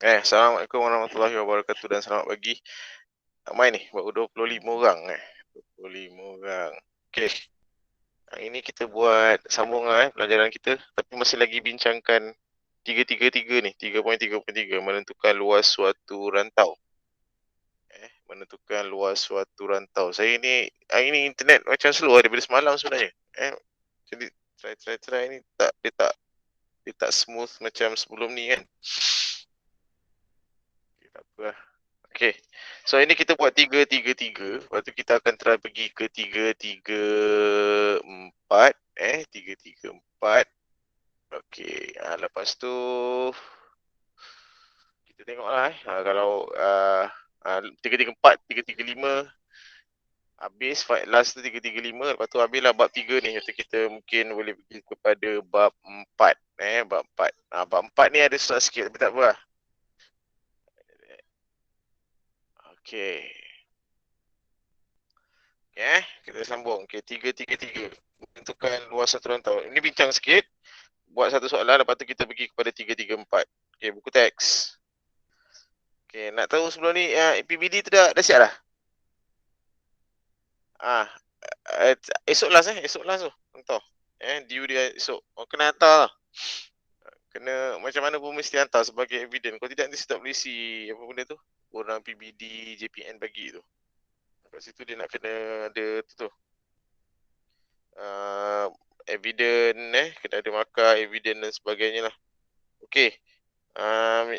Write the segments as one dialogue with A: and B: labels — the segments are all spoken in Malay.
A: Assalamualaikum warahmatullahi wabarakatuh dan selamat pagi. Ramai ni, baru 25 orang 25 orang. Okey. Hari ni kita buat sambung pelajaran kita tapi masih lagi bincangkan 333 ni, 3.3.3 menentukan luas suatu rantau. Menentukan luas suatu rantau. Hari ni internet macam slow daripada semalam sebenarnya. Jadi try ni dia tak smooth macam sebelum ni kan. Okay, tak apa lah. Okay, so ini kita buat 3-3-3. Lepas tu kita akan try pergi ke 3-3-4. 3-3-4. Okay, lepas tu kita tengoklah kalau 3-3-4, 3-3-5 habis, last tu 3-3-5. Lepas tu habislah bab 3 ni. Kita mungkin boleh pergi kepada bab 4. Bab 4. Bab 4 ni ada susah sikit tapi tak apa lah. Okay. Kita sambung. Okay, 3-3-3. Tentukan luas satu rantau. Ini bincang sikit. Buat satu soalan, lepas tu kita pergi kepada 3-3-4. Okay, buku teks. Okay, nak tahu sebelum ni PBD tu dah siap dah? Esok last esok last tu. Hantar. Due dia esok. Kena hantar lah. Kena macam mana pun mesti hantar sebagai evidence. Kalau tidak nanti saya tak boleh isi apa benda tu. Orang PBD JPN bagi tu. Kat situ dia nak kena ada tu. Evidence kena ada markah evidence dan sebagainya lah. Okey.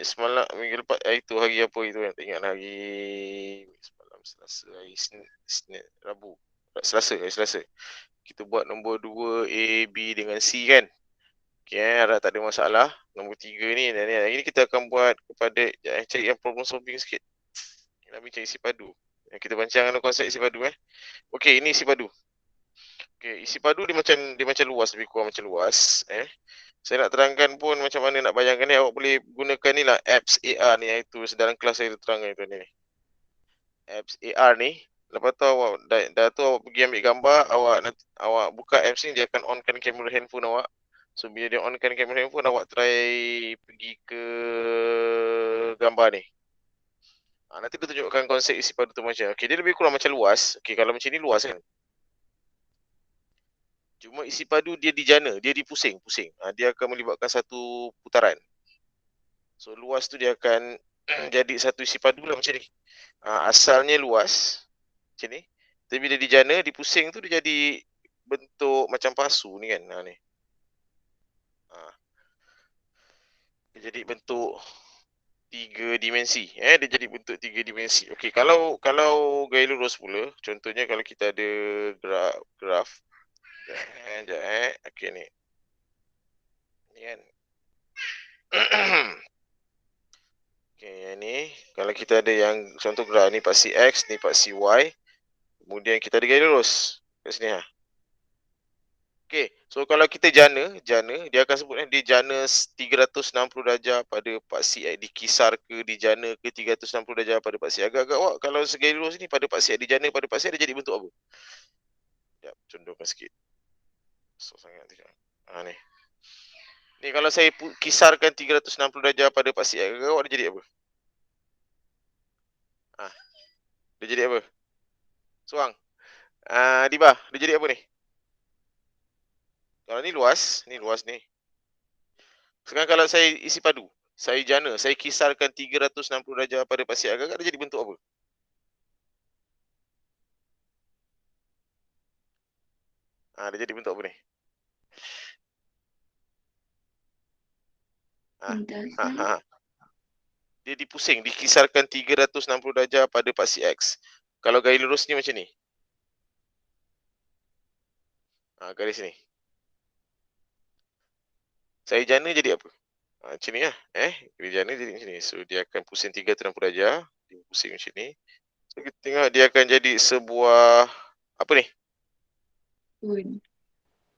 A: Semalam minggu lepas itu hari apa itu yang tak ingat hari semalam Selasa hari Senin Rabu Selasa kita buat nombor 2 A B dengan C kan. Okey, harap tak ada masalah. Nombor 3 ni dan hari ni kita akan buat kepada cari yang problem solving sikit. Kita cari isi padu. Kita bincang konsep isi padu Okey, ini isi padu. Okey, isi padu dia macam luas, lebih kurang macam luas Saya nak terangkan pun macam mana nak bayangkan ni. Awak boleh gunakan ni lah apps AR ni, iaitu dalam kelas saya terangkan itu ni. Apps AR ni, lepas tu awak dah tu awak pergi ambil gambar, awak buka apps ni, dia akan onkan kamera handphone awak. So bila dia onkan kamera handphone, awak try pergi ke gambar ni. Nanti dia tunjukkan konsep isi padu tu macam. Okey, dia lebih kurang macam luas. Okey, kalau macam ni luas kan. Cuma isi padu dia dijana, dia dipusing. Dia akan melibatkan satu putaran. So luas tu dia akan jadi satu isi padu lah macam ni. Asalnya luas macam ni. Tapi bila dijana, dipusing tu dia jadi bentuk macam pasu ni kan. Ni. Dia jadi bentuk 3 dimensi. Dia jadi bentuk 3 dimensi. Okey, kalau gaya lurus pula, contohnya kalau kita ada graf. Sekejap. Okey ni. Ni kan. Okey, yang ni. Kalau kita ada yang contoh graf ni paksi X, ni paksi Y. Kemudian kita ada gaya lurus. Kat sini Okey, so kalau kita jana, dia akan sebut dia jana 360 darjah pada paksi X, dikisar ke dijana ke 360 darjah pada paksi. Agak-agak awak kalau segala lurus ni pada paksi X, dijana pada paksi X, dia jadi bentuk apa? Sekejap, contohkan sikit. So sangat tidak. Ni. Ni kalau saya kisarkan 360 darjah pada paksi X, agak awak dia jadi apa? Dia jadi apa? Suang. Diba, dia jadi apa ni? Kalau ni luas ni. Sekarang kalau saya isi padu, saya jana, saya kisarkan 360 darjah pada paksi agak-agak dia jadi bentuk apa? Dia jadi bentuk apa ni? Dia dipusing, dikisarkan 360 darjah pada paksi X. Kalau gaya lurus ni macam ni. Garis ni. Saya jana jadi apa? Macam ni lah. Dia jana jadi macam ni. So dia akan pusing 360 darjah. Dia pusing macam ni. So kita tengok dia akan jadi sebuah apa ni?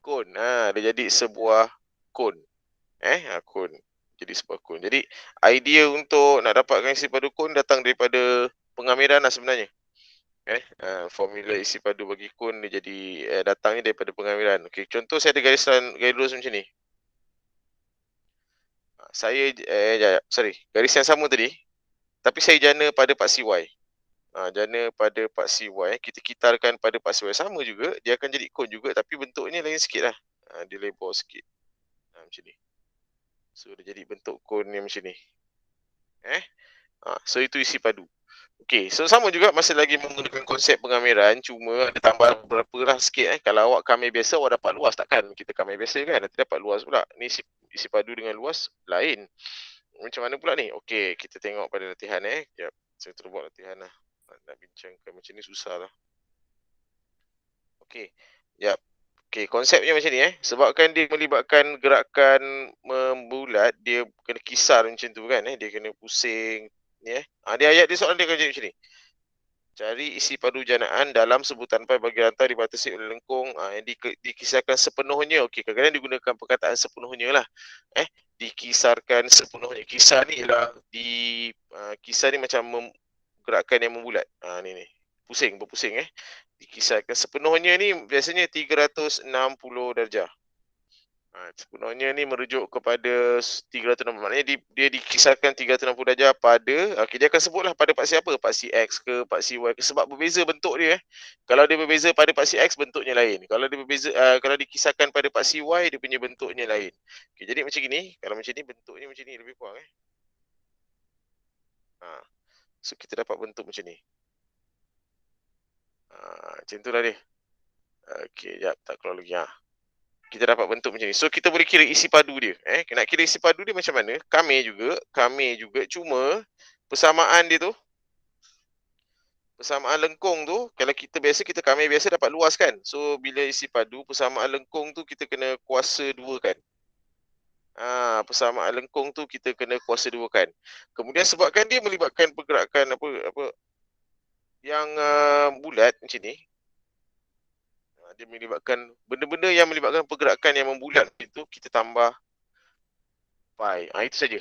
A: Kon. Dia jadi sebuah kon. Kon. Jadi sebuah kon. Jadi idea untuk nak dapatkan isi padu kon datang daripada pengamiran lah sebenarnya. Formula isi padu bagi kon dia jadi datangnya daripada pengamiran. Okey, contoh saya ada gaya lurus macam ni. garis yang sama tadi. Tapi saya jana pada paksi Y. Jana pada paksi Y, kita kitarkan pada paksi Y. Sama juga, dia akan jadi kon juga tapi bentuknya lain sikit lah. Dia lebar sikit. Macam ni. So, dia jadi bentuk kon yang macam ni. So, itu isi padu. Okey, so sama juga masih lagi menggunakan konsep pengamiran, cuma ada tambahan beberapa lah sikit. Kalau awak kamera biasa, awak dapat luas takkan? Kita kamera biasa kan, nanti dapat luas pula. Ni isi padu dengan luas lain. Macam mana pula ni? Okey, kita tengok pada latihan. Sekejap, saya terus buat latihan lah. Nak bincangkan macam ni susah lah. Okey, sekejap. Okey, konsepnya macam ni. Sebabkan dia melibatkan gerakan membulat, dia kena kisar macam tu kan. Dia kena pusing. Dia ayat dia soalan dia akan jadi macam ni. Cari isi padu janaan dalam sebutan pai bagi rantai dibatasi oleh lengkung yang dikisarkan sepenuhnya. Okey, kadang-kadang digunakan perkataan sepenuhnya lah. Dikisarkan sepenuhnya. Kisar ni ialah kisar ni macam gerakan yang membulat. Ni. Berpusing. Dikisarkan sepenuhnya ni biasanya 360 darjah. Sepenuhnya ni merujuk kepada 360, maknanya dia dikisarkan 360 darjah pada, dia akan sebutlah pada paksi apa, paksi X ke paksi Y ke, sebab berbeza bentuk dia. Kalau dia berbeza pada paksi X, bentuknya lain. Kalau dia berbeza, kalau dikisarkan pada paksi Y, dia punya bentuknya lain. Jadi macam gini, kalau macam ni bentuknya macam ni lebih kurang. So kita dapat bentuk macam ni. Macam tu lah dia. Okey, sekejap, tak keluar lagi. Kita dapat bentuk macam ni. So kita boleh kira isi padu dia. Nak kira isi padu dia macam mana? Kami juga, cuma persamaan dia tu, persamaan lengkung tu, kalau kita kami biasa dapat luas kan. So bila isi padu, persamaan lengkung tu kita kena kuasa 2 kan. Persamaan lengkung tu kita kena kuasa 2 kan. Kemudian sebabkan dia melibatkan pergerakan apa yang bulat macam ni. Dia melibatkan benda-benda yang melibatkan pergerakan yang membulat itu, kita tambah pi. Itu saja.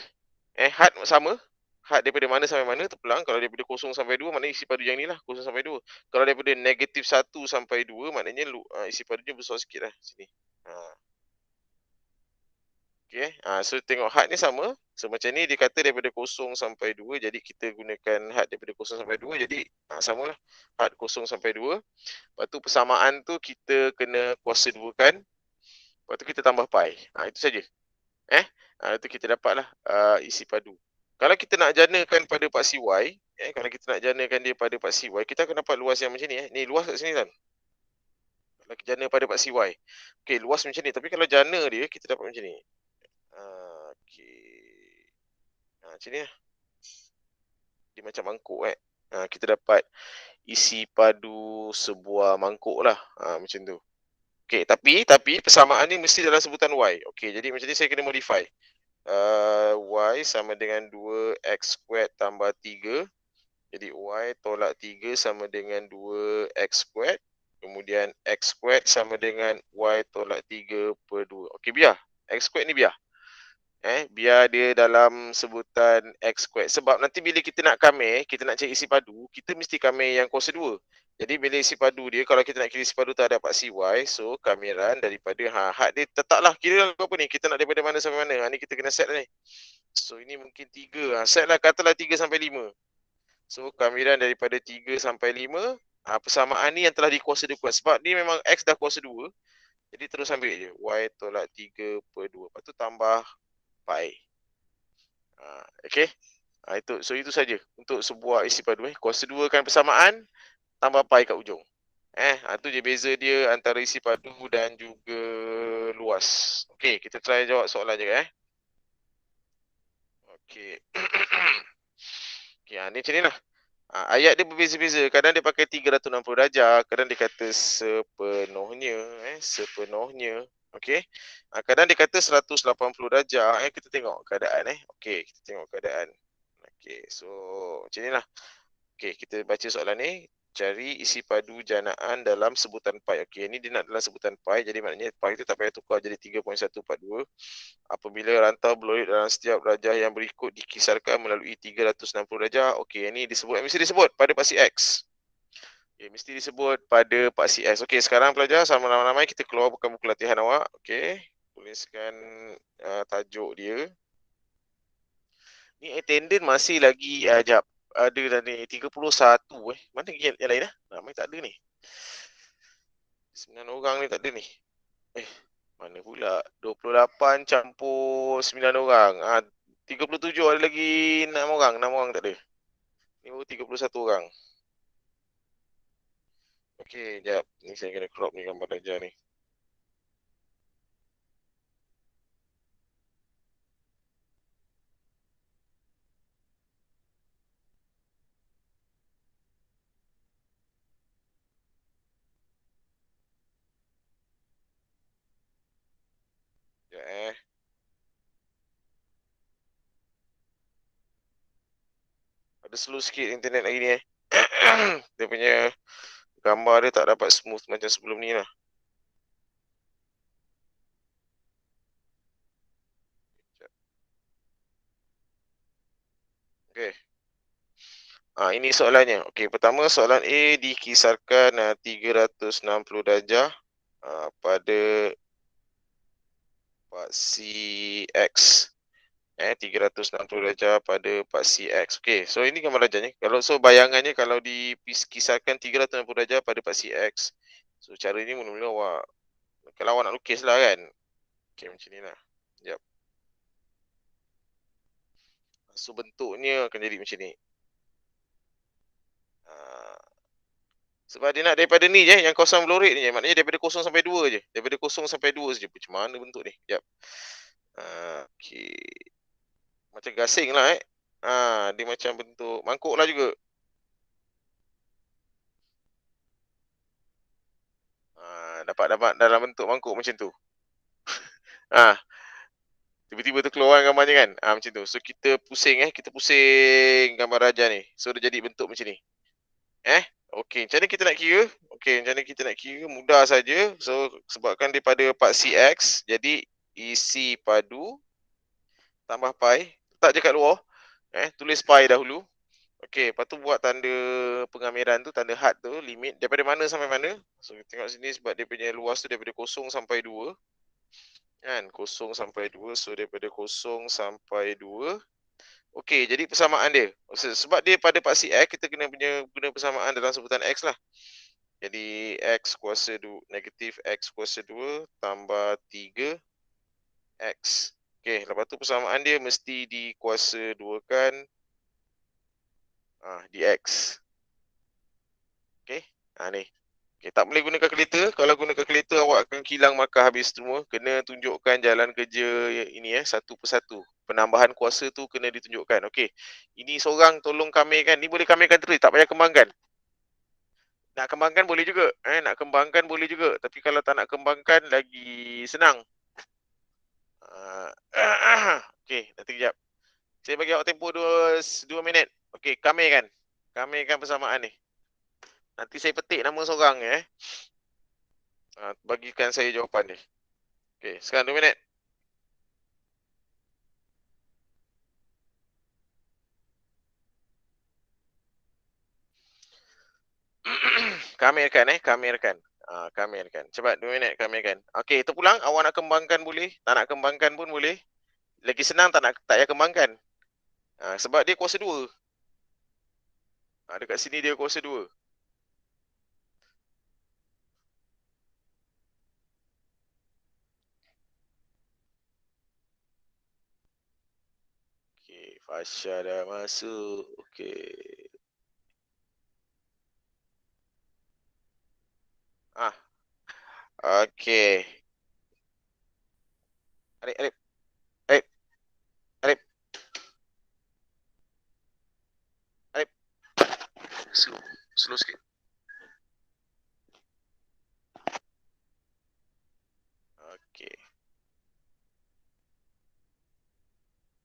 A: Had sama. Had daripada mana sampai mana terpulang. Kalau daripada 0 sampai 2, maknanya isi padu yang ni lah, 0 sampai 2. Kalau daripada negatif 1 sampai 2, maknanya isi padunya besar sikit lah sini. Okay. So tengok had ni sama. So macam ni dia kata daripada 0 sampai 2. Jadi kita gunakan had daripada 0 sampai 2. Jadi samalah. Had 0 sampai 2. Lepas tu persamaan tu kita kena kuasa 2 kan. Lepas tu kita tambah pi. Itu saja. Itu kita dapatlah isi padu. Kalau kita nak janakan pada paksi Y, kalau kita nak janakan dia pada paksi Y, kita akan dapat luas yang macam ni. Ni luas kat sini kan. Kalau kita jana pada paksi Y. Okey, luas macam ni. Tapi kalau jana dia, kita dapat macam ni. Okey. Macam ni lah. Dia macam mangkuk kita dapat isi padu sebuah mangkuk lah. Macam tu. Okey, tapi persamaan ni mesti dalam sebutan Y. Okey, jadi macam ni saya kena modify. Y sama dengan 2x squared tambah 3. Jadi Y tolak 3 sama dengan 2x squared. Kemudian x squared sama dengan Y tolak 3 per 2. Okey, biar. X squared ni biar. Biar dia dalam sebutan x squared. Sebab nanti bila kita nak kamir, kita nak cari isi padu, kita mesti kamir yang kuasa 2. Jadi bila isi padu dia, kalau kita nak kira isi padu terhadap paksi Y, so kamiran daripada had dia tetaplah kira apa ni, kita nak daripada mana sampai mana. Ni kita kena set ni. So ini mungkin 3. Set lah, katalah 3 sampai 5. So kamiran daripada 3 sampai 5, persamaan ni yang telah dikuasa 2. Sebab ni memang X dah kuasa 2. Jadi terus ambil je. Y tolak 3 per 2. Lepas tu tambah pi. Okey. Itu saja untuk sebuah isi padu. Kuasa 2 kan persamaan, tambah pi kat ujung. Itu je beza dia antara isi padu dan juga luas. Okey, kita try jawab soalan je Okey. Okey, ni macam ni lah. Ayat dia berbeza-beza. Kadang dia pakai 360 darjah, kadang dia kata sepenuhnya, sepenuhnya. Okey. Kadang dia kata 180 darjah. Kita tengok keadaan Okey, kita tengok keadaan. Okey, so macam inilah. Okey, kita baca soalan ni. Cari isi padu janaan dalam sebutan pi. Okey, ni dia nak dalam sebutan pi. Jadi maknanya pi tu tak payah tukar jadi 3.142. Apabila rantau berlori dalam setiap darjah yang berikut dikisarkan melalui 360 darjah. Okey, ini mesti disebut pada paksi X. Okey, mesti disebut pada paksi X. Okey, sekarang pelajar sama ramai-ramai kita keluar buku latihan awak. Okey, tuliskan tajuk dia. Ni attendant masih lagi jap. Ada dah ni 31 Mana yang lain dah? Ramai tak ada ni. 9 orang ni tak ada ni. Mana pula? 28 campur 9 orang. 37 ada lagi 6 orang. 6 orang tak ada. Ni baru 31 orang. Okey, jap. Ni saya kena crop ni gambar Raja ni. Sekejap Ada slow sikit internet hari ni Dia punya gambar dia tak dapat smooth macam sebelum ni lah. Okey. Ini soalannya. Okey, pertama soalan A dikisarkan 360 darjah pada paksi X. 360 darjah pada paksi X. Okey, so ini gambar rajanya. Bayangannya kalau dikisarkan 360 darjah pada paksi X. So cara ni mula-mula awak kalau awak nak lukis lah kan. Okey, macam ni lah. Sekejap. So bentuknya akan jadi macam ni. Sebab dia nak daripada ni je, yang kosong florid ni je. Maknanya daripada 0 sampai 2 je. Daripada 0 sampai 2 saja. Macam mana bentuk ni? Sekejap. Okey. Macam gasing lah dia macam bentuk mangkuk lah juga. Dapat dalam bentuk mangkuk macam tu. Tiba-tiba terkeluar gambarnya kan. Macam tu. So kita pusing kita pusing gambar Raja ni. So dia jadi bentuk macam ni. Okey, macam mana kita nak kira? Okey, macam mana kita nak kira? Mudah saja. So sebabkan daripada paksi X, jadi isi padu tambah pi. Letak je kat luar. Tulis pi dahulu. Okey, lepas tu buat tanda pengamiran tu, tanda had tu, limit daripada mana sampai mana. So kita tengok sini sebab dia punya luas tu daripada 0 sampai 2. Kan, 0 sampai 2. So daripada 0 sampai 2. Okey, jadi persamaan dia. Sebab dia pada paksi X, kita kena guna persamaan dalam sebutan X lah. Jadi X kuasa 2, negatif X kuasa 2 tambah 3 X. Okey, lepas tu persamaan dia mesti dikuasa 2 kan dx. Okey, ni. Okey, tak boleh guna kalkulator. Kalau guna kalkulator awak akan kilang markah habis semua. Kena tunjukkan jalan kerja ini satu persatu. Penambahan kuasa tu kena ditunjukkan. Okey. Ini seorang tolong kamerkan. Ni boleh kamerkan terus, tak payah kembangkan. Nak kembangkan boleh juga. Nak kembangkan boleh juga. Tapi kalau tak nak kembangkan lagi senang. Okey, nanti kejap. Saya bagi awak tempoh 2 minit. Okey, kamerkan. Kamerkan persamaan ni. Nanti saya petik nama seorang bagikan saya jawapan ni. Okey, sekarang 2 minit. Kamerkan kamerkan. Kamerkan. Cepat 2 minit kamerkan. Okey, terpulang. Awak nak kembangkan boleh, tak nak kembangkan pun boleh. Lagi senang tak payah kembangkan. Sebab dia kuasa 2. Dekat sini dia kuasa 2. Okey, Fasha dah masuk. Okey. Okey. Arif, Arif. Arif. Arif. Arif. Slow sikit. Okey.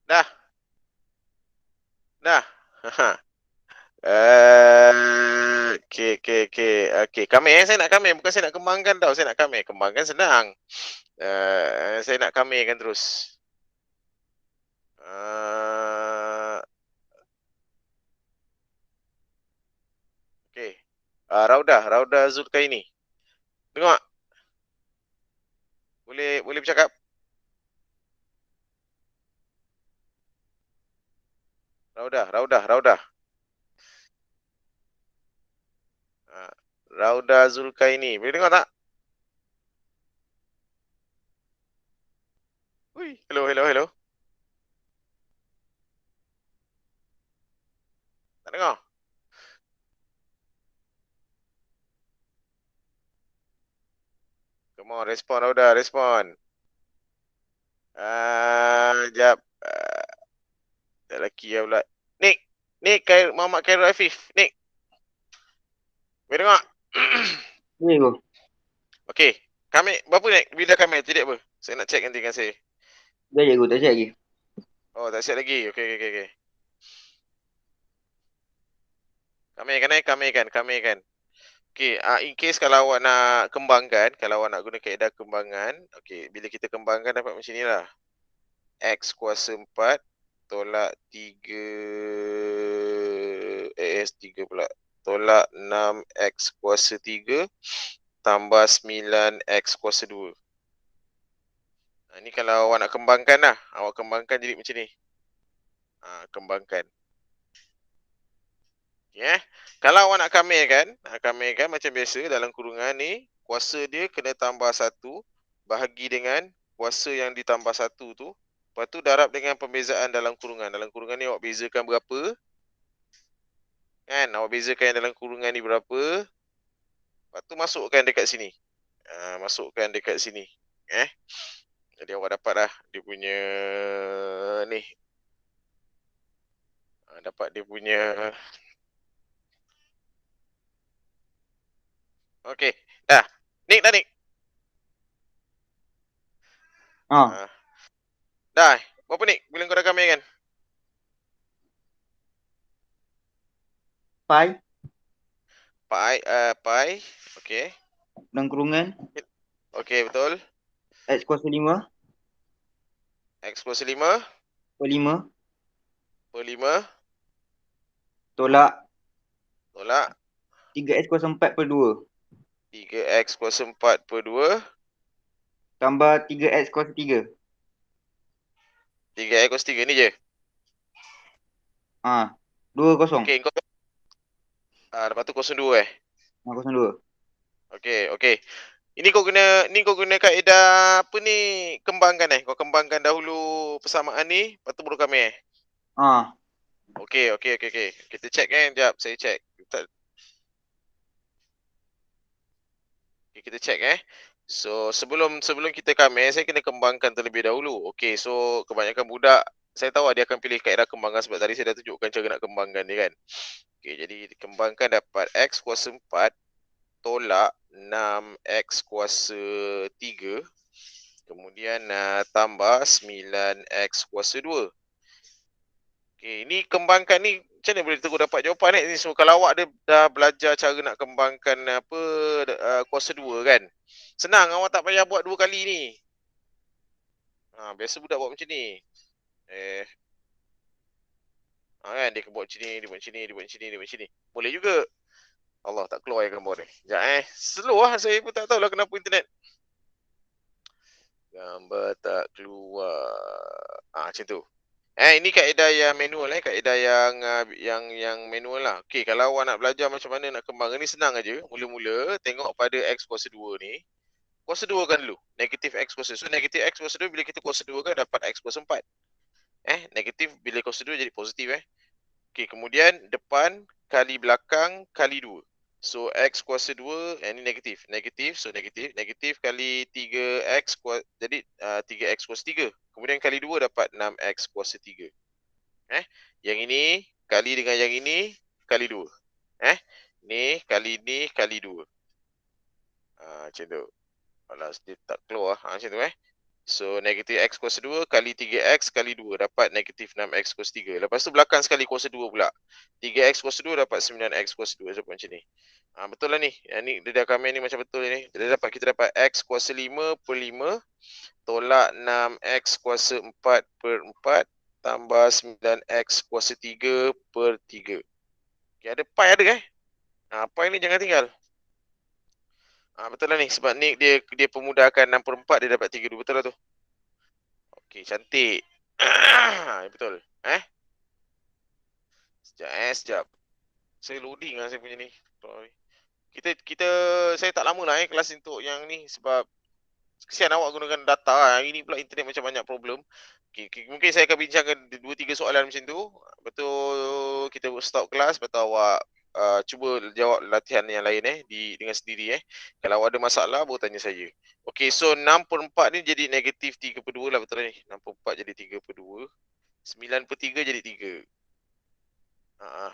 A: Dah. Okey. Kamer saya nak kamer. Bukan saya nak kembangkan tau. Saya nak kamer. Kembangkan senang. Saya nak kamerkan terus. Okey. Rauda Zulkaini. Tengok. Boleh bercakap? Raudah. Rauda Zulkaini. Boleh dengar tak? Ui, hello. Tak dengar? Come on, respon Rauda, respon. Jap. Tak lelaki lah pula. Nick, Muhammad Khairul Afif. Nick, boleh dengar?
B: Ni bro.
A: Okey. Kami, berapa Nick? Bila kami? Tidak apa? Saya nak check nanti dengan saya.
B: Dah je aku tak siap lagi.
A: Oh, tak siap lagi. Okey. Kami kan. Okey, in case kalau awak nak kembangkan, kalau awak nak guna kaedah kembangan, okey, bila kita kembangkan dapat macam ni lah. X kuasa 4 tolak 3 3 pula. Tolak 6X kuasa 3 tambah 9X kuasa 2. Ni kalau awak nak kembangkan lah. Awak kembangkan jadi macam ni. Kembangkan. Okay, Kalau awak nak kamirkan macam biasa dalam kurungan ni, kuasa dia kena tambah 1 bahagi dengan kuasa yang ditambah 1 tu. Lepas tu darab dengan pembezaan dalam kurungan. Dalam kurungan ni awak bezakan berapa? Kan? Awak bezakan yang dalam kurungan ni berapa? Lepas tu masukkan dekat sini. Masukkan dekat sini. Jadi awak dapat dah dia punya ni. Dapat dia punya. Okey. Dah. Nick.
B: Ha.
A: Dah. Berapa Nick? Bila kau dah kamirkan?
B: Pi
A: Pi. Okey.
B: dan kurungan
A: Okey, betul.
B: X kuasa 5
A: X kuasa 5
B: per 5
A: per 5
B: tolak
A: tolak
B: 3X kuasa 4 per 2
A: 3X kuasa 4 per 2
B: tambah 3X kuasa 3.
A: 3X kuasa 3 ni je.
B: 2 kosong.
A: Okey, kau lepas tu 02
B: kosong 2.
A: Okey. Ini kau guna kaedah apa ni? Kembangkan Kau kembangkan dahulu persamaan ni, lepas tu baru kami Okey. Kita check jap, saya check. Kita check So sebelum kita kamera, saya kena kembangkan terlebih dahulu. Okey, so kebanyakan budak saya tahu dia akan pilih kaedah kembangan sebab tadi saya dah tunjukkan cara nak kembangkan dia kan. Okey, jadi dikembangkan dapat X kuasa 4 tolak 6X kuasa 3 kemudian tambah 9X kuasa 2. Okey, ni kembangkan ni macam mana boleh tegur dapat jawapan ni? So kalau awak dah belajar cara nak kembangkan kuasa 2 kan. Senang, awak tak payah buat 2 kali ni. Biasa budak buat macam ni. Kan dia buat macam ni, dia buat macam ni. Boleh juga. Allah, tak keluar gambar ni. Sekejap slow lah, saya pun tak tahulah kenapa internet. Gambar tak keluar. Macam tu. Ini kaedah yang manual kaedah yang manual lah. Okey, kalau awak nak belajar macam mana nak kembangkan ni senang aja. Mula-mula tengok pada X kuasa 2 ni. Kuasa 2 kan dulu. Negatif X kuasa. So negatif X kuasa 2 bila kita kuasa 2 kan dapat X kuasa 4. Negatif bila kuasa 2 jadi positif Okey, kemudian depan kali belakang kali 2. So X kuasa 2 ini negatif. So negatif kali 3X jadi 3X kuasa 3. Kemudian kali 2 dapat 6X kuasa 3. Yang ini kali dengan yang ini kali 2. Ni kali 2. Macam tu. Alah, dia tak keluar. Macam tu So negatif X kuasa 2 kali 3X kali 2 dapat negatif 6X kuasa 3. Lepas tu belakang sekali kuasa 2 pula. 3X kuasa 2 dapat 9X kuasa 2. So macam ni. Betul lah ni. Ni dia dah komen ni macam betul ni. Kita dapat X kuasa 5 per 5 tolak 6X kuasa 4 per 4 tambah 9X kuasa 3 per 3. Okay, ada pi ada pi ni jangan tinggal. Betul lah ni. Sebab ni dia pemudahkan 6 per 4 dia dapat 3. Betul lah tu. Okey, cantik. Betul. Sekejap. Saya loading lah saya punya ni. Kita saya tak lama lah kelas untuk yang ni sebab kesian awak gunakan data. Hari ni pula internet macam banyak problem. Okay, mungkin saya akan bincangkan 2-3 soalan macam tu. Betul kita stop kelas, betul awak cuba jawab latihan yang lain dengan sendiri. Kalau awak ada masalah baru tanya saya. Okey, so 6/4 ni jadi negatif 3/2 lah, betul ni. 6/4 jadi 3/2. 9/3 jadi 3. Ha.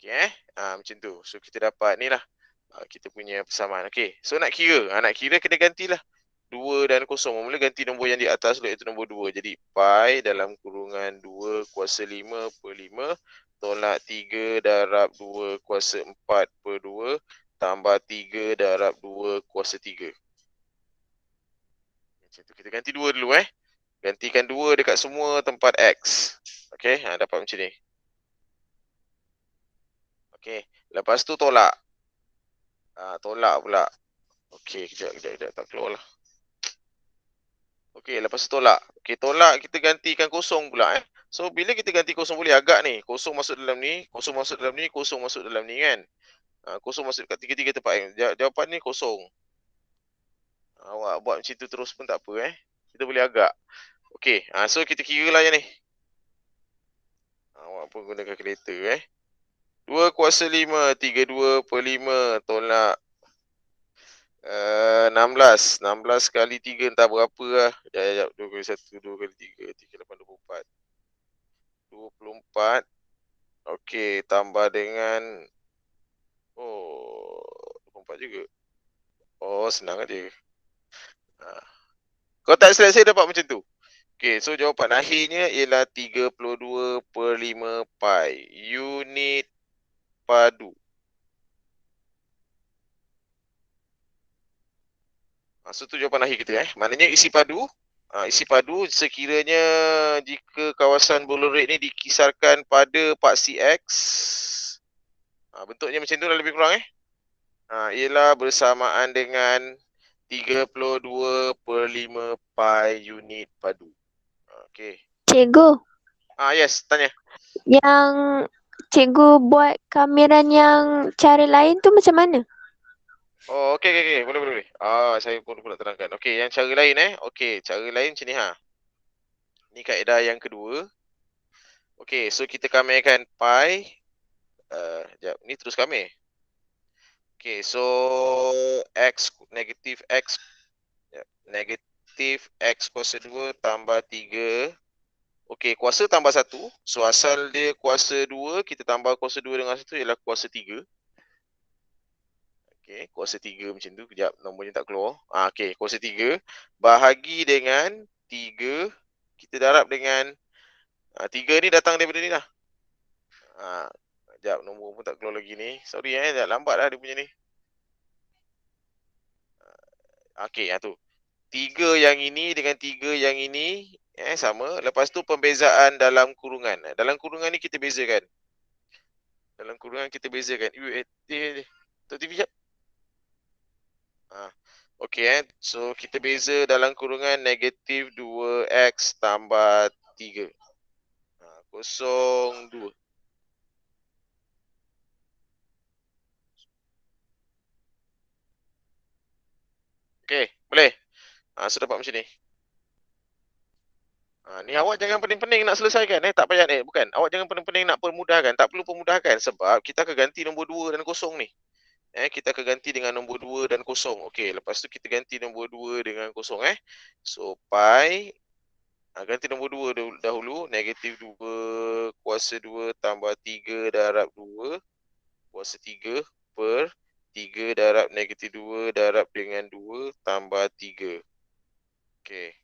A: Okey macam tu. So kita dapat ni lah. Kita punya persamaan. Okey, so nak kira. Nak kira kena gantilah 2 dan 0. Mula ganti nombor yang di atas dulu iaitu nombor 2. Jadi pi dalam kurungan 2 kuasa 5/5 tolak 3 darab 2 kuasa 4/2 tambah 3 darab 2 kuasa 3. Macam tu kita ganti 2 dulu Gantikan 2 dekat semua tempat X. Okey, dapat macam ni. Okey, lepas tu tolak. Tolak pula. Okey, kejap. Tak keluar lah. Okey, lepas tu tolak. Okey, tolak kita gantikan kosong pula So, bila kita ganti kosong boleh agak ni. Kosong masuk dalam ni, kosong masuk dalam ni, kosong masuk dalam ni kan. Kosong masuk kat tiga-tiga tempat jawapan ni kosong. Awak buat macam tu terus pun tak apa Kita boleh agak. Okey, so kita kira lah yang ni. Awak pun guna kalkulator 2 kuasa 5, 32/5 tolak 16. 16 kali 3 entah berapa lah. Sekejap. 2 kali 1, 2 kali 3, 3, 8, 24. 24. Okey, tambah dengan 24 juga. Senang aja. Kau tak selesai dapat macam tu. Okey, so jawapan akhirnya ialah 32/5 pi unit padu. So tu jawapan akhir kita Maknanya isi padu sekiranya jika kawasan Bolorek ni dikisarkan pada paksi X, bentuknya macam tu lah lebih kurang ialah bersamaan dengan 32/5 pi unit padu. Okey.
C: Cikgu.
A: Yes, tanya.
C: Yang cikgu buat kamiran yang cara lain tu macam mana?
A: Okey. Boleh. Saya pun nak terangkan. Okey, yang cara lain Okey, cara lain macam ni Ni kaedah yang kedua. Okey, so kita kamirkan pi. Sekejap, ni terus kamir. Okey, so X, negatif X. Negatif X kuasa 2 tambah 3. Okey, kuasa tambah 1. So asal dia kuasa 2, kita tambah kuasa 2 dengan 1 ialah kuasa 3. Okey, kuasa 3 macam tu. Kejap, nombornya tak keluar. Okey, kuasa 3 bahagi dengan 3. Kita darab dengan 3 ni datang daripada ni lah. Sekejap, nombor pun tak keluar lagi ni. Sorry dah lambat lah dia punya ni. Okey, tu. 3 yang ini dengan 3 yang ini sama. Lepas tu pembezaan dalam kurungan. Dalam kurungan ni kita bezakan. Tok TV jap. Okey so kita beza dalam kurungan negatif 2x tambah 3. 02. Okey, boleh? So dapat macam ni. Ni awak jangan pening-pening nak selesaikan tak payah bukan. Awak jangan pening-pening nak permudahkan, tak perlu permudahkan sebab kita akan ganti nombor 2 dan 0 ni. Kita akan ganti dengan nombor 2 dan 0. Okey, lepas tu kita ganti nombor 2 dengan 0 So pi ganti nombor 2 dahulu, negatif 2 kuasa 2 tambah 3 darab 2 kuasa 3 per 3 darab negatif 2 darab dengan 2 tambah 3. Okey.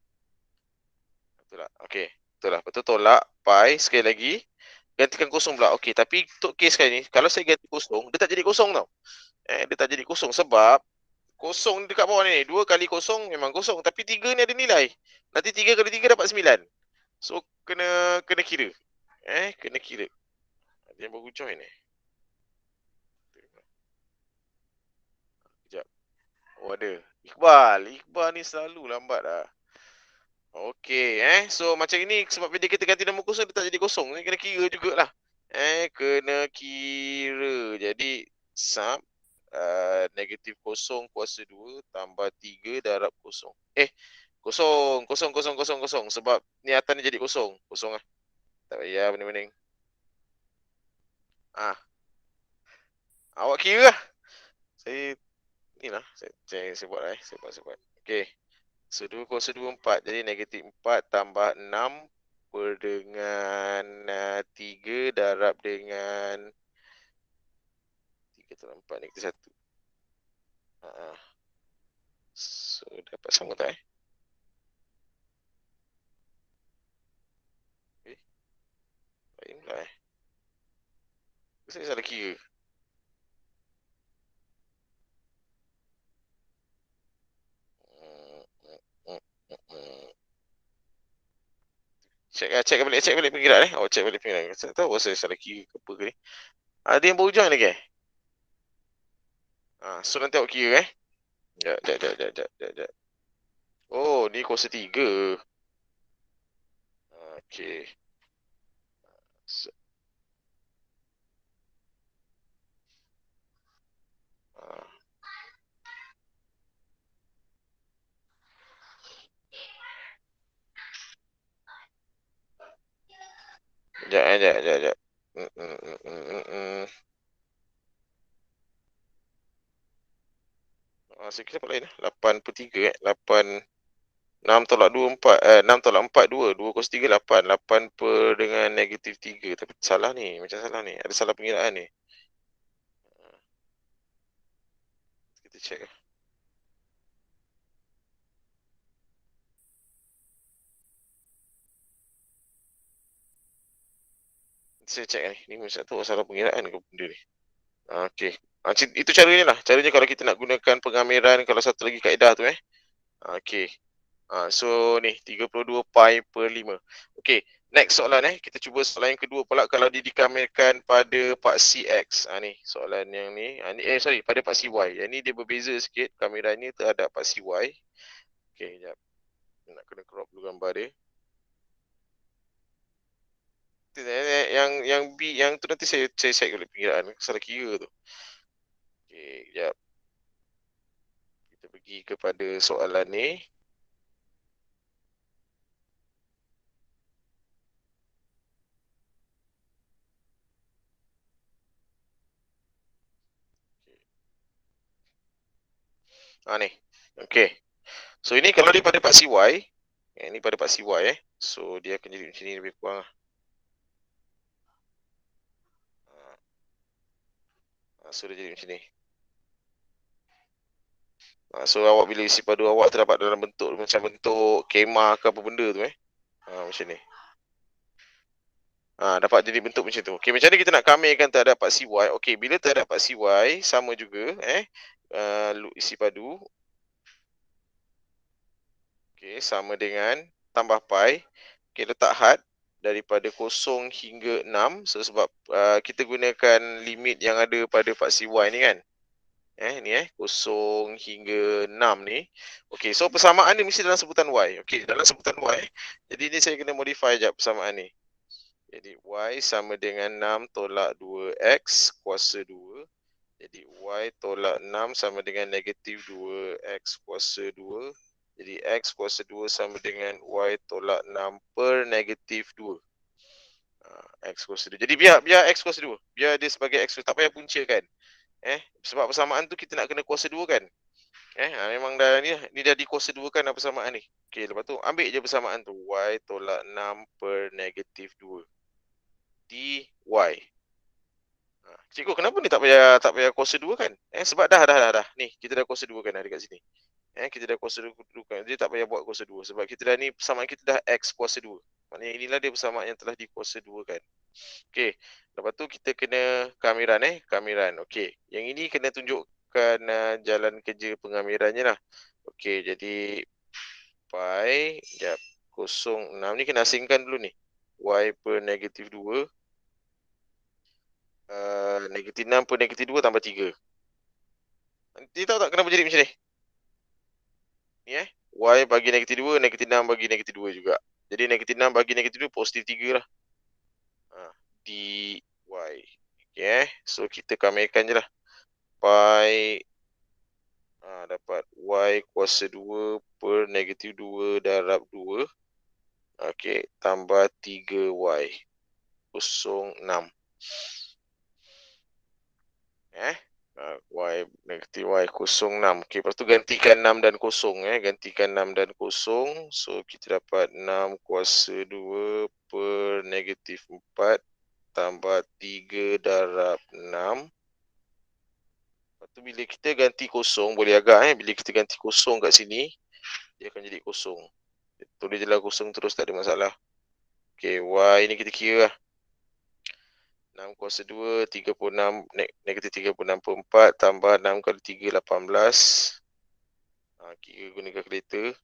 A: Betul tak? Okey. Betul lah. Betul tolak pi sekali lagi. Gantikan kosong pula. Okey, tapi untuk kes kali ni, kalau saya ganti kosong, dia tak jadi kosong tau. Dia tak jadi kosong sebab kosong dekat bawah ni. 2 kali kosong memang kosong. Tapi 3 ni ada nilai. Nanti 3 kali 3 dapat 9. So, kena kira. Kena kira. Dia baru join Sekejap. Ada. Iqbal ni selalu lambat lah. Okey, so macam ini sebab bila kita ganti nombor kosong dia tak jadi kosong. Ni kena kira jugalah. Kena kira. Jadi sum negatif kosong kuasa 2 tambah 3 darab kosong. Kosong, kosong, kosong, kosong, kosong. Sebab ni atas ni jadi kosong. Kosong lah. Tak payah pening-pening. Awak kira lah. Saya ni lah. Saya buat lah. Saya buat. Okey. So 2 kuasa 2 4. Jadi negatif 4 tambah 6 per dengan 3 darab dengan 3 tambah 4 negatif 1. So dapat sama tak lain pula saya salah kira. Check balik pengiran Awak check balik pengiran. Saya tahu saya salah kira ke apa ke ni. Ada yang baru join lagi so nanti awak kira Sekejap. Oh, ni kuasa 3. Okey. Sekejap. Saya kira apa lain 8 per 3 8 6 tolak 2 4 6 tolak 4 2 2 kuasa 3 8 8 per dengan negatif 3. Tapi salah ni. Macam salah ni. Ada salah pengiraan ni. Kita check lah. Saya check ni. Ni macam tu salah pengiraan ke benda ni. Okey. Itu caranya lah. Caranya kalau kita nak gunakan pengamiran. Kalau satu lagi kaedah tu Okey. So ni 32 pi per 5. Okey. Next soalan kita cuba soalan yang kedua pula. Kalau dia dikamirkan pada paksi X. Ni soalan yang ni. Sorry, pada paksi Y. Yang ni dia berbeza sikit. Kameranya terhadap paksi Y. Okey, sekejap. Nak kena crop dulu gambar dia. Yang B, yang tu nanti saya check oleh pengiraan. Salah kira tu. Okey, sekejap. Kita pergi kepada soalan ni. Ni. Okey. So ini kalau dia pada paksi Y, ini pada paksi Y So dia akan jadi macam ni lebih kurang lah. So dia jadi macam ni. So awak bila isi padu awak terdapat dalam bentuk macam bentuk kemah ke apa benda tu macam ni. Dapat jadi bentuk macam tu. Okey, macam mana kita nak kamirkan terhadap paksi Y? Okey, bila terhadap paksi Y sama juga isi padu. Okey, sama dengan tambah pi. Okey, letak had daripada 0 hingga 6. So sebab kita gunakan limit yang ada pada paksi Y ni kan. Ni 0 hingga 6 ni. Okey, so persamaan ni mesti dalam sebutan Y. Okey, dalam sebutan Y. Jadi ni saya kena modify jap persamaan ni. Jadi Y sama dengan 6 tolak 2X kuasa 2. Jadi Y tolak 6 sama dengan negatif 2X kuasa 2. Jadi X kuasa 2 sama dengan Y tolak 6 per negatif 2. X kuasa 2. Jadi biar X kuasa 2. Biar dia sebagai X kuasa 2. Tak payah puncakan. Sebab persamaan tu kita nak kena kuasa 2 kan. Memang dah ni dah dikuasa 2 kan persamaan ni. Okey, lepas tu ambil je persamaan tu. Y tolak 6 per negatif 2. dy. Cikgu, kenapa ni tak payah kuasa 2 kan? Sebab dah. Ni, kita dah kuasa 2 kan ada kat sini. Kita dah kuasa 2 kan. Dia tak payah buat kuasa 2 sebab kita dah ni persamaan kita dah X kuasa 2. Maknanya inilah dia persamaan yang telah dikuasa 2 kan. Okey. Lepas tu kita kena kamiran kamiran. Okey. Yang ini kena tunjukkan jalan kerja pengamirannya lah. Okey, jadi pi, sekejap, 0, 6 ni kena asingkan dulu ni. Y per negatif 2. Negatif 6 per negatif 2 tambah 3. Nanti tahu tak kenapa jadi macam ni? Ni Y bagi negatif 2, negatif 6 bagi negatif 2 juga. Jadi negatif 6 bagi negatif 2 positif 3 lah. dy. Okay, so kita kamelkan je lah. Pi dapat Y kuasa 2 per negatif 2 darab 2. Okay, tambah 3Y. 06. Y negatif Y 06. Okay, lepas tu gantikan 6 dan 0. Gantikan 6 dan 0. So, kita dapat 6 kuasa 2 per negatif 4 tambah 3 darab 6. Lepas tu bila kita ganti 0, boleh agak bila kita ganti 0 kat sini, dia akan jadi 0. Tulis je lah 0 terus, tak ada masalah. Okay, Y ni kita kira lah. 6 kuasa 2, 36, negatif 36 per 4 tambah 6 kali 3, 18. Kira guna kalkulator.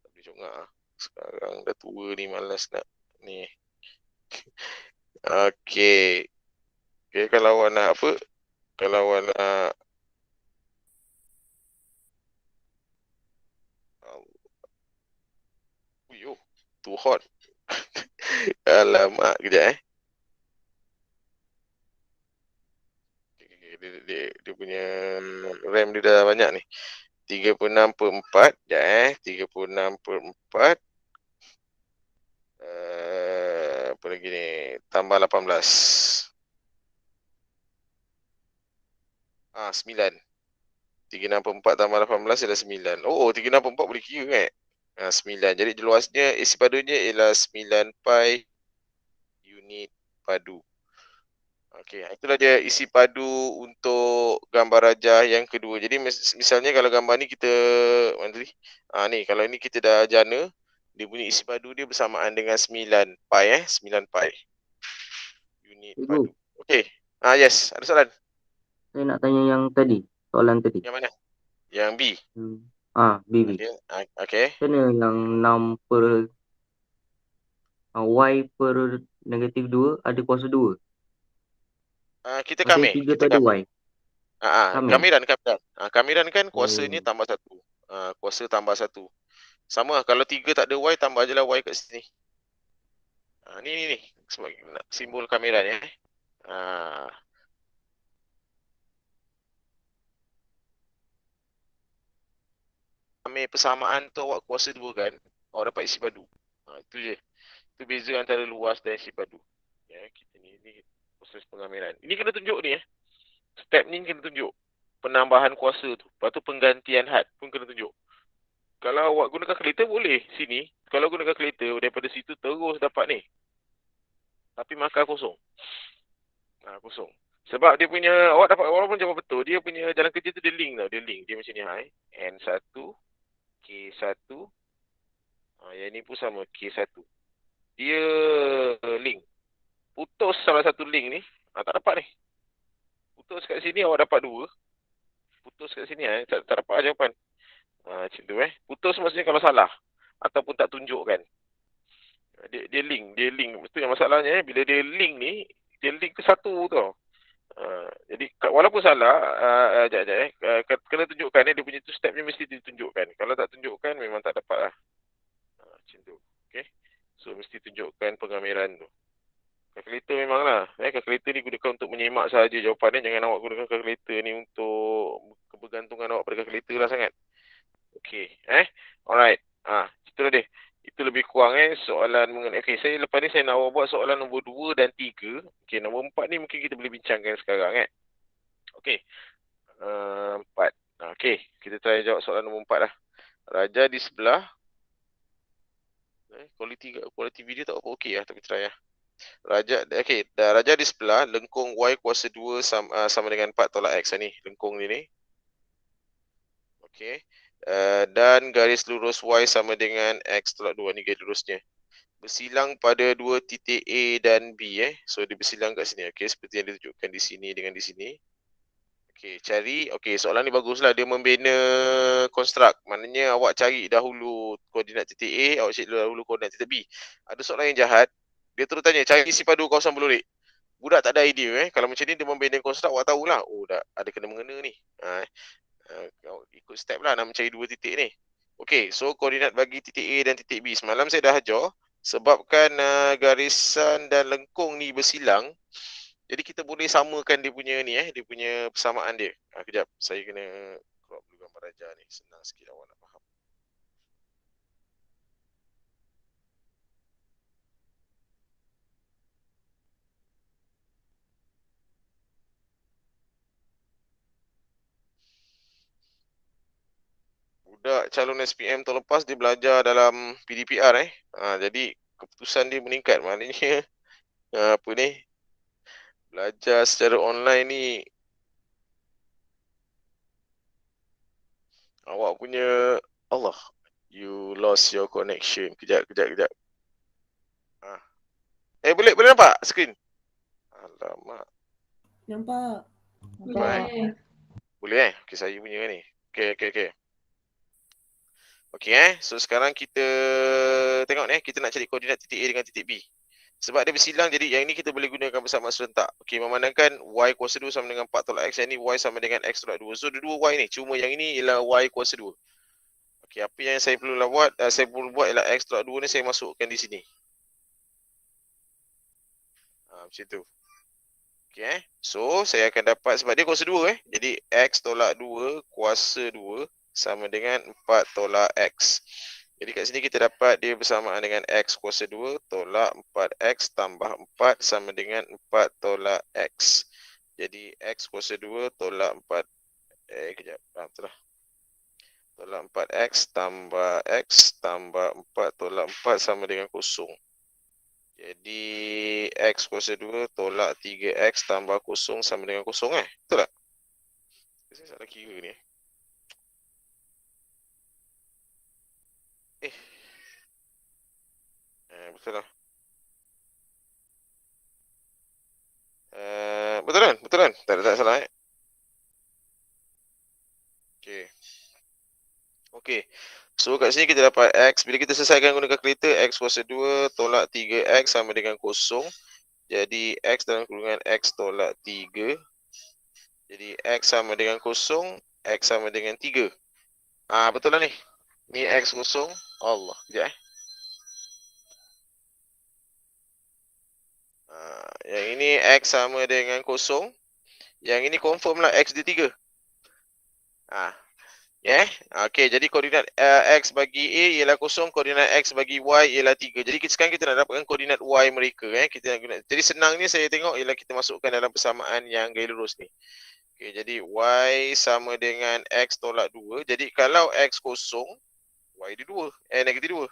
A: Tak boleh congak lah. Sekarang dah tua ni, malas nak ni. Okay. Okay, kalau awak nak apa? Kalau awak nak too hot. Alamak, kejap Dia punya RAM dia dah banyak ni. 36 per 4. Sekejap 36 per 4. Apa lagi ni? Tambah 18. 9. 36 per 4 tambah 18 ialah 9. Oh, 36 per 4 boleh kira kan? 9. Jadi luasnya isi padunya ialah 9 pi unit padu. Okey, itulah dia isi padu untuk gambar rajah yang kedua. Jadi misalnya kalau gambar ni kita mana tadi? Ni kalau ni kita dah jana, dia punya isi padu dia bersamaan dengan 9 pi 9 pi unit padu. Okey. Yes, ada soalan?
D: Saya nak tanya yang tadi, soalan tadi.
A: Yang mana? Yang B.
D: B.
A: Okey.
D: Macam mana yang 6 per Y per negatif 2 ada kuasa 2?
A: Kita kamil.
D: Kita tak ada Y.
A: Kamiran kan kuasanya tambah 1. Kuasa tambah 1. Sama kalau 3 tak ada Y, tambah je lah Y kat sini. Ni. Sebab simbol kamiran Ambil persamaan tu awak kuasa 2 kan, awak dapat isi padu. Itu je. Itu beza antara luas dan isi padu. Kita ni proses pengamiran. Ini kena tunjuk ni Step ni kena tunjuk. Penambahan kuasa tu. Lepas tu penggantian had pun kena tunjuk. Kalau awak guna kalkulator boleh sini. Kalau guna kalkulator daripada situ terus dapat ni. Tapi markah kosong. Kosong. Sebab dia punya, awak dapat walaupun jawab betul, dia punya jalan kerja tu dia link tau. Dia link. Dia macam ni N1, K1. Yang ni pun sama, K1. Dia link. Putus salah satu link ni, tak dapat ni. Putus kat sini awak dapat 2. Putus kat sini tak dapat jawapan. Macam tu Putus maksudnya kalau salah ataupun tak tunjukkan. Dia link. Itu yang masalahnya bila dia link ni, dia link ke satu tau. Jadi walaupun salah, kena tunjukkan dia punya tu stepnya mesti ditunjukkan. Kalau tak tunjukkan memang tak dapat lah. Macam tu. Okay. So mesti tunjukkan pengamiran tu. Kalkulator memanglah. Kalkulator ni gunakan untuk menyemak sahaja jawapan ni. Jangan awak gunakan kalkulator ni untuk kebergantungan awak pada kalkulator lah sangat. Okey. Alright. Itulah dia. Itu lebih kurang soalan mengenai. Okey, lepas ni saya nak awak buat soalan nombor 2 dan 3. Okey, nombor 4 ni mungkin kita boleh bincangkan sekarang Okey. 4. Okey, kita try jawab soalan nombor 4 lah. Raja di sebelah. Kualiti video tak apa okey tapi try Raja di sebelah, lengkung Y kuasa 2 sama dengan 4 tolak X ni. Lengkung ni. Okey. Dan garis lurus Y sama dengan X tolak 2 ni garis lurusnya. Bersilang pada 2 titik A dan B So dia bersilang kat sini. Okey, seperti yang ditunjukkan di sini dengan di sini. Okey, cari. Okey, soalan ni baguslah, dia membina konstruk. Maknanya awak cari dahulu koordinat titik A, awak cari dahulu koordinat titik B. Ada soalan yang jahat. Dia terus tanya, cari isi padu kawasan belurik. Budak tak ada idea Kalau macam ni dia membina konstruk, awak tahulah. Oh, dah ada kena mengena ni. Ikut step lah nak mencari dua titik ni. Okey, so koordinat bagi titik A dan titik B. Semalam saya dah ajar, sebabkan garisan dan lengkung ni bersilang, jadi kita boleh samakan dia punya ni dia punya persamaan dia. Kejap, saya kena crop dulu gambar raja ni, senang sikit awak nak faham. Budak calon SPM tahun lepas dia belajar dalam PDPR jadi keputusan dia meningkat. Maknanya apa ni, belajar secara online ni awak punya Allah, you lost your connection. Kejap. Boleh nampak skrin? Alamak.
E: Nampak.
A: Boleh Okey, saya punya ni. Okey. Okey so sekarang kita tengok kita nak cari koordinat titik A dengan titik B. Sebab dia bersilang, jadi yang ini kita boleh gunakan bersamaan serentak. Okey, memandangkan y kuasa 2 sama dengan 4 tolak x, yang ini y sama dengan x tolak 2. So dua y ni, cuma yang ini ialah y kuasa 2. Okey, apa yang saya perlu buat? Saya perlu buat ialah x tolak 2 ni saya masukkan di sini. Macam tu. Okey so saya akan dapat, sebab dia kuasa 2 jadi x tolak 2 kuasa 2 sama dengan 4 tolak x. Jadi kat sini kita dapat dia bersamaan dengan x kuasa 2 tolak 4x tambah 4 sama dengan 4 tolak x. Jadi x kuasa 2 tolak 4 kejap. Betul lah. Tolak 4x tambah x tambah 4 tolak 4 sama dengan 0. Jadi x kuasa 2 tolak 3x tambah 0 sama dengan 0 Betul tak? Saya salah kira ni. Betul lah. Betul kan? Tak salah Okey. So kat sini kita dapat x. Bila kita selesaikan guna kalkulator, x kuasa 2 tolak 3x sama dengan 0. Jadi x dalam kurungan x tolak 3. Jadi x sama dengan 0, x sama dengan 3. Betul lah ni. Ni x kosong. Allah, sekejap yang ini x sama dengan 0. Yang ini confirm lah x dia 3. Okey, jadi koordinat x bagi A ialah 0, koordinat x bagi y ialah 3. Jadi sekarang kita nak dapatkan koordinat y mereka kita nak guna. Jadi senangnya saya tengok ialah kita masukkan dalam persamaan yang gaya lurus ni. Okey, jadi y sama dengan x tolak 2. Jadi kalau x kosong, y dia 2, negatif 2.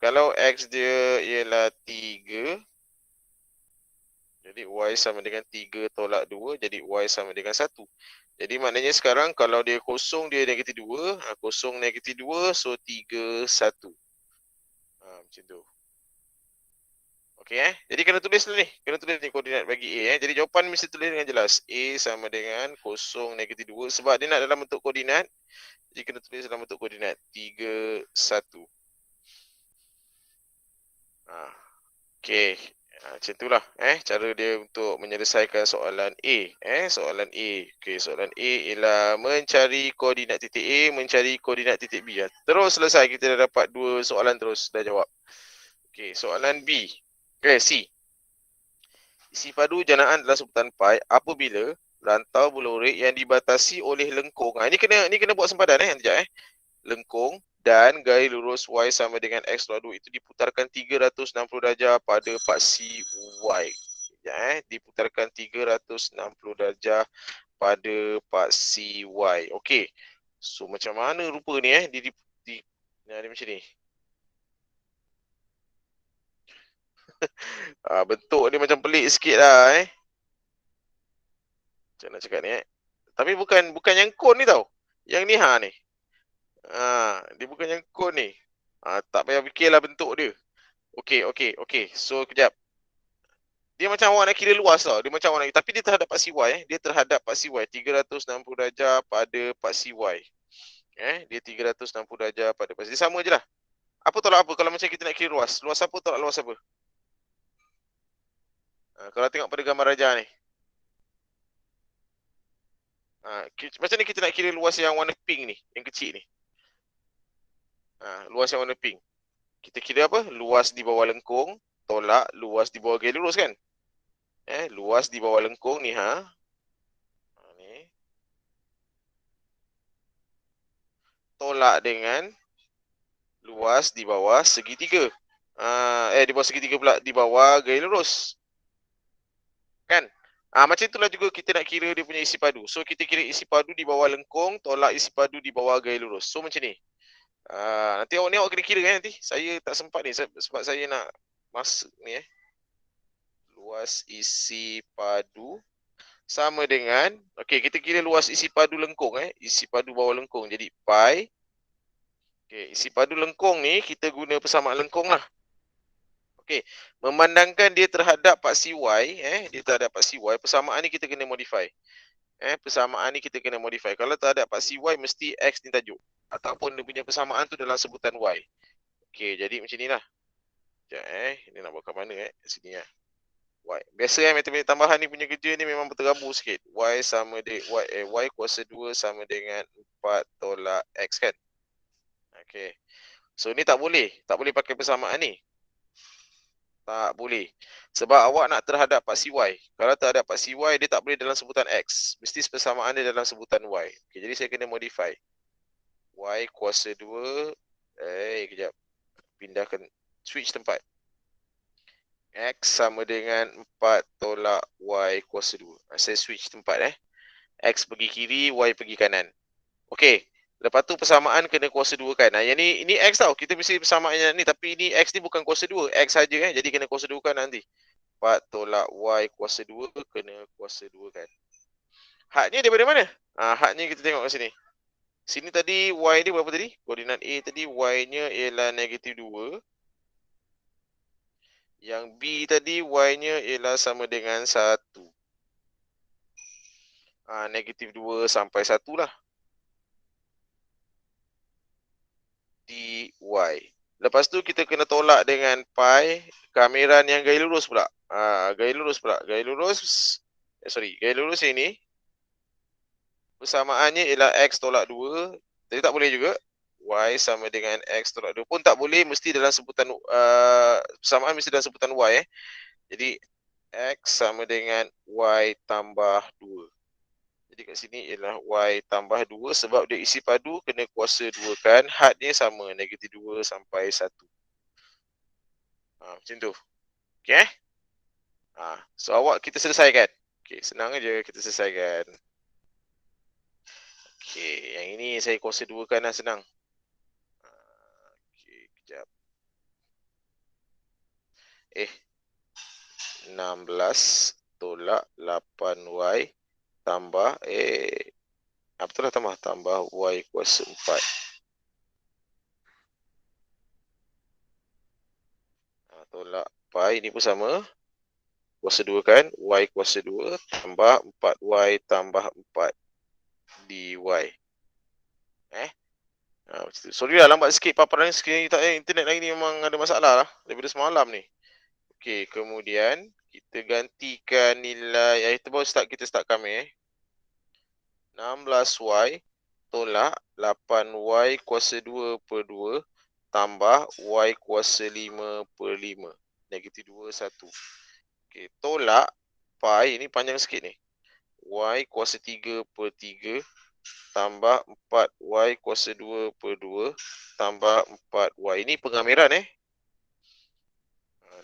A: Kalau x dia ialah 3, jadi y sama dengan 3 tolak 2, jadi y sama dengan 1. Jadi maknanya sekarang kalau dia kosong, dia negatif 2. Kosong negatif 2, so 3, 1. Macam tu. Okey jadi kena tulis dulu ni. Kena tulis ni koordinat bagi A Jadi jawapan mesti tulis dengan jelas. A sama dengan kosong negatif 2. Sebab dia nak dalam bentuk koordinat. Jadi kena tulis dalam bentuk koordinat. 3, 1. Okey. Macam itulah cara dia untuk menyelesaikan soalan A. Soalan A. Okey, soalan A ialah mencari koordinat titik A, mencari koordinat titik B. Terus selesai, kita dah dapat 2 soalan terus dah jawab. Okey, soalan B. C. Isi padu janaan dalam sebutan pi apabila rantau belurik yang dibatasi oleh lengkung. Ini kena buat sempadan sekejap lengkung dan gaya lurus y sama dengan x tolak 2 itu diputarkan 360 darjah pada paksi y. Diputarkan 360 darjah pada paksi y. Okey. So macam mana rupa ni dia macam ni. Bentuk ni macam pelik sikit lah macam nak cakap ni Tapi bukan yang kon ni tau. Yang ni ni. Dia bukan yang kon ni. Tak payah fikirlah bentuk dia. Okey. So kejap. Dia macam awak nak kira luas tau. Dia macam awak nak, tapi dia terhadap paksi y Dia terhadap paksi y 360 darjah pada paksi y. Dia 360 darjah pada paksi. Dia sama je lah. Apa tolak apa kalau macam kita nak kira luas? Luas apa tolak luas apa? Kalau tengok pada gambar raja ni. Macam ni kita nak kira luas yang warna pink ni, yang kecil ni. Luas yang warna pink. Kita kira apa? Luas di bawah lengkung tolak luas di bawah gaya lurus kan? Luas di bawah lengkung ni ni. Tolak dengan luas di bawah segitiga. Di bawah segitiga pula, di bawah gaya lurus. Kan? Macam itulah juga kita nak kira dia punya isi padu. So kita kira isi padu di bawah lengkung tolak isi padu di bawah gaya lurus. So macam ni. Nanti awak kena kira kan nanti. Saya tak sempat ni sebab saya nak masuk ni luas isi padu sama dengan, okey, kita kira luas isi padu lengkung isi padu bawah lengkung. Jadi pi. Okey, isi padu lengkung ni kita guna persamaan lengkung lah. Okey, memandangkan dia terhadap paksi y, dia terhadap paksi y, persamaan ni kita kena modify. Persamaan ni kita kena modify. Kalau terhadap paksi y mesti x ni tajuk ataupun dia punya persamaan tu dalam sebutan y. Okey, jadi macam nilah. Sekejap ini nak buat kat mana sini y. Biasa matematik tambahan ni punya kerja ni memang berterabur sikit. Y sama dengan y kuasa 2 sama dengan 4 tolak x kan. Okey. So ni tak boleh pakai persamaan ni. Tak boleh. Sebab awak nak terhadap paksi y. Kalau terhadap paksi y dia tak boleh dalam sebutan x. Mesti persamaan dia dalam sebutan y. Okey, jadi saya kena modify. Y kuasa 2 kejap. Pindahkan switch tempat. X sama dengan 4 tolak Y kuasa 2. Saya switch tempat X pergi kiri, Y pergi kanan. Okey. Lepas tu persamaan kena kuasa 2 kan. Yang ni X tau. Kita mesti persamaan yang ni. Tapi ni X ni bukan kuasa 2. X saja Jadi kena kuasa 2 kan nanti. 4 tolak Y kuasa 2 kena kuasa 2 kan. Hadnya daripada mana? Hadnya kita tengok kat sini. Sini tadi Y dia berapa tadi? Koordinat A tadi Y nya ialah negatif 2. Yang B tadi Y-nya ialah sama dengan 1. Negatif 2 sampai 1 lah. Dy. Lepas tu kita kena tolak dengan pi kamiran yang gaya lurus pula. Gaya lurus pula. Gaya lurus ini persamaannya ialah X tolak 2. Jadi tak boleh juga. Y sama dengan X tolak 2 pun tak boleh, mesti dalam sebutan persamaan mesti dalam sebutan Y Jadi X sama dengan Y tambah 2. Jadi kat sini ialah Y tambah 2 sebab dia isi padu kena kuasa 2 kan. Hadnya sama, negatif 2 sampai 1. Macam tu. Okay so awak kita selesaikan. Okay, senang aja kita selesaikan. Okay, yang ini saya kuasa 2 kan lah, senang. 16 tolak 8Y tambah betul lah tambah Y kuasa 4. Tolak pi ni pun sama. Kuasa 2 kan. Y kuasa 2 tambah 4Y tambah 4 dy. Sorry lah lambat sikit paparan sikit. Internet lagi ni memang ada masalah lah daripada semalam ni. Okey, kemudian kita gantikan nilai kita start kami 16Y tolak 8Y kuasa 2 per 2 tambah Y kuasa 5 per 5. Negatif 2, 1. Okey, tolak pi ni panjang sikit ni. Y kuasa 3 per 3 tambah 4Y kuasa 2 per 2 tambah 4Y. Ini pengamiran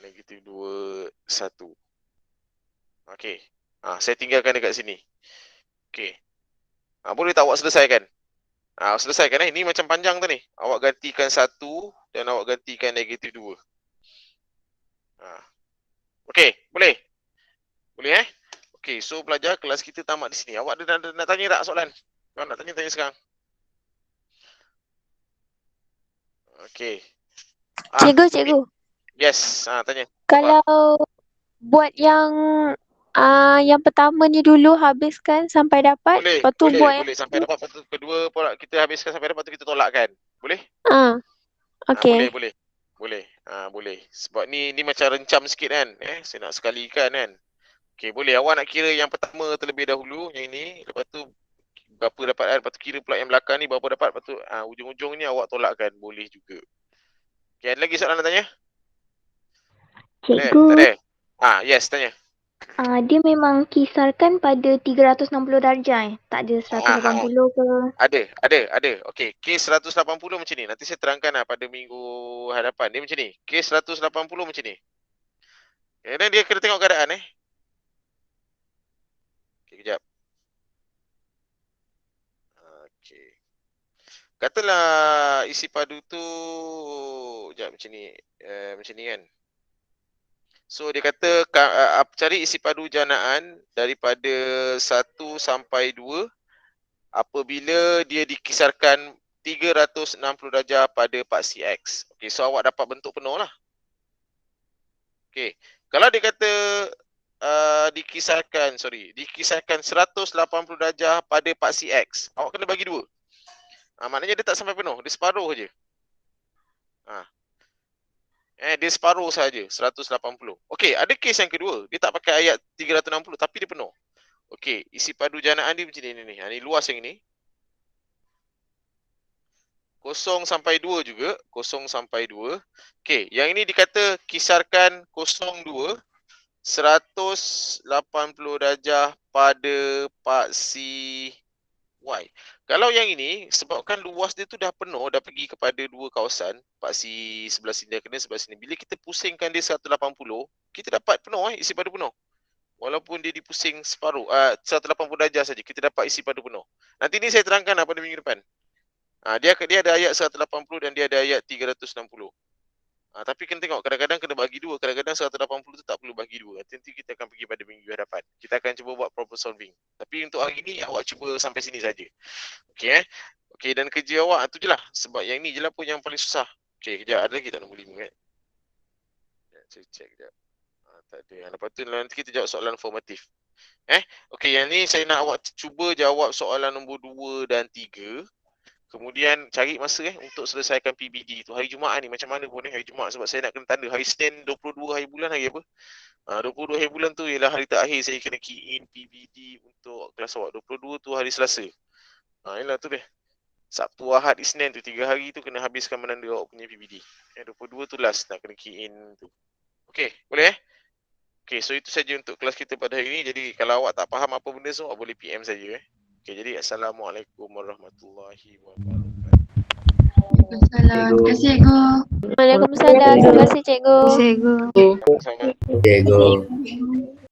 A: negatif 2, 1. Okey. Saya tinggalkan dekat sini. Okey. Boleh tak awak selesaikan? Selesaikan Ini macam panjang tu ni. Awak gantikan 1 dan awak gantikan negatif 2. Okey, boleh? Boleh Okey, so pelajar kelas kita tamat di sini. Awak ada nak tanya tak soalan? Kalau nak tanya sekarang. Okey.
C: Cikgu.
A: Yes, tanya.
C: Kalau buat yang pertama ni dulu habiskan sampai dapat.
A: Boleh,
C: Lepas tu
A: boleh sampai dapat. Lepas tu kedua pula kita habiskan sampai dapat tu kita tolakkan. Boleh?
C: Okey.
A: Boleh. Boleh. Sebab ni macam rencam sikit kan. Saya nak sekalikan kan. Okey, boleh. Awak nak kira yang pertama terlebih dahulu, yang ini. Lepas tu berapa dapat kan, lepas tu kira pula yang belakang ni berapa dapat, lepas tu ujung-ujung ni awak tolakkan, boleh juga. Okay, ada lagi soalan nak tanya?
C: Cikgu,
A: Tak ada? Yes, tanya.
C: dia memang kisarkan pada 360 darjah Tak ada 180 ke?
A: Ada. Okey, kes 180 macam ni. Nanti saya terangkan pada minggu hadapan. Dia macam ni. Kes 180 macam ni. Dan dia kena tengok keadaan Okey, kejap. Okey. Katalah isi padu tu macam ni. Macam ni kan. So dia kata cari isi padu janaan daripada 1 sampai 2 apabila dia dikisarkan 360 darjah pada paksi X. Okey, so awak dapat bentuk penuh lah. Okey, kalau dia kata dikisarkan 180 darjah pada paksi X, awak kena bagi 2. Maknanya dia tak sampai penuh, dia separuh saja. Dia separuh saja, 180. Okey, ada kes yang kedua, dia tak pakai ayat 360 tapi dia penuh. Okey, isi padu janaan dia macam ni ni. Ni luas yang ni. 0 sampai 2 juga, 0 sampai 2. Okey, yang ini dikata kisarkan 02 180 darjah pada paksi Y. Kalau yang ini sebabkan luas dia tu dah penuh, dah pergi kepada 2 kawasan, paksi sebelah sini kena sebelah sini. Bila kita pusingkan dia 180, kita dapat penuh isi padu penuh. Walaupun dia dipusing separuh 180 darjah saja, kita dapat isi padu penuh. Nanti ni saya terangkan pada minggu depan. Dia ada ayat 180 dan dia ada ayat 360. Tapi kena tengok, kadang-kadang kena bagi 2, kadang-kadang 180 tu tak perlu bagi 2. Nanti kita akan pergi pada minggu hadapan. Kita akan cuba buat problem solving. Tapi untuk hari ni awak cuba sampai sini saja. Okey Okey, dan kerja awak tu je lah. Sebab yang ni je lah pun yang paling susah. Okey, kejap, ada lagi tak nombor 5 kan? Saya check kejap. Tak ada. Lepas tu nanti kita jawab soalan formatif. Okey, yang ni saya nak awak cuba jawab soalan nombor 2 dan 3. Kemudian cari masa untuk selesaikan PBD tu. Hari Jumaat ni macam mana pun hari Jumaat, sebab saya nak kena tanda hari Senin 22 hari bulan hari apa? 22 hari bulan tu ialah hari terakhir saya kena key in PBD untuk kelas awak. 22 tu hari Selasa. Yalah tu dia. Sabtu, Ahad, Isnin tu 3 hari tu kena habiskan menanda awak punya PBD. 22 tu last nak kena key in tu. Okey, boleh Okey, so itu saja untuk kelas kita pada hari ini. Jadi kalau awak tak faham apa benda so awak boleh PM saja Okey, jadi Assalamualaikum warahmatullahi wabarakatuh.
E: Waalaikumsalam. Terima kasih, Cikgu.
C: Waalaikumsalam. Terima kasih, cikgu.
E: Cikgu.
A: Sama-sama.
F: Cikgu.